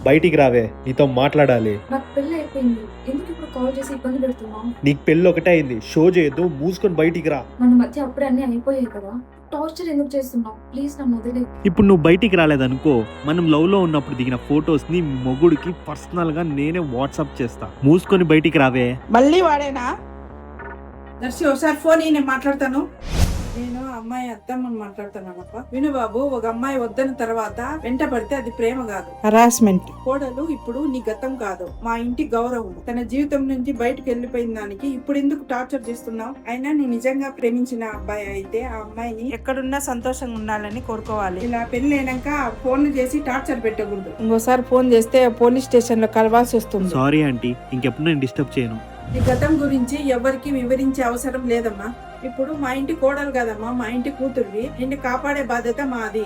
బయటికి రావే, నీతో మాట్లాడాలి. నాకు పెళ్లి అయిపోయింది, ఎందుకు ఇప్పుడు కాల్ చేసి ఇబ్బంది పెడుతున్నావు? నీకు పెళ్ళి ఒకటే అయింది, షో చేయొద్దు, మూసుకొని బయటికి రా. మన మధ్య అప్పుడే అన్ని అయిపోయాయి కదా, టార్చర్ ఎందుకు చేస్తున్నావు? ప్లీజ్ నన్ను వదిలే. ఇప్పుడు నువ్వు బయటికి రాలేదనుకో, మనం లవ్ లో ఉన్నప్పుడు దిగిన ఫొటోస్ ని మొగుడికి పర్సనల్ గా నేనే వాట్సాప్ చేస్తా. మూసుకొని బయటికి రావే. మళ్ళీ వాడేనా? దర్శి ఒకసారి ఫోన్ నేను మాట్లాడతాను. నేను అమ్మాయి అత్తమ్మని మాట్లాడుతున్నానప్ప. విను బాబు, ఒక అమ్మాయి వద్దన తర్వాత వెంట పడితే అది ప్రేమ కాదు, హరాస్మెంట్. కోడలు ఇప్పుడు నీ గతం కాదు, మా ఇంటి గౌరవం. తన జీవితం నుంచి బయటకు వెళ్లిపోయిన దానికి ఇప్పుడు ఎందుకు టార్చర్ చేస్తున్నావు? అయినా నీ నిజంగా ప్రేమించిన అబ్బాయి అయితే ఆ అమ్మాయిని ఎక్కడున్నా సంతోషంగా ఉండాలని కోరుకోవాలి. ఇలా పెళ్లి అయినాక ఫోన్లు చేసి టార్చర్ పెట్టకూడదు. ఇంకోసారి ఫోన్ చేస్తే పోలీస్ స్టేషన్ లో కలవాల్సి వస్తుంది. సారీ ఆంటీ, ఇంకెప్పుడు నేను డిస్టర్బ్ చేయను. నీ గతం గురించి ఎవరికి వివరించే అవసరం లేదమ్మా. ఇప్పుడు మా ఇంటి కోడలు కదమ్మా, మా ఇంటి కూతురువి. నిన్ను కాపాడే బాధ్యత మాది.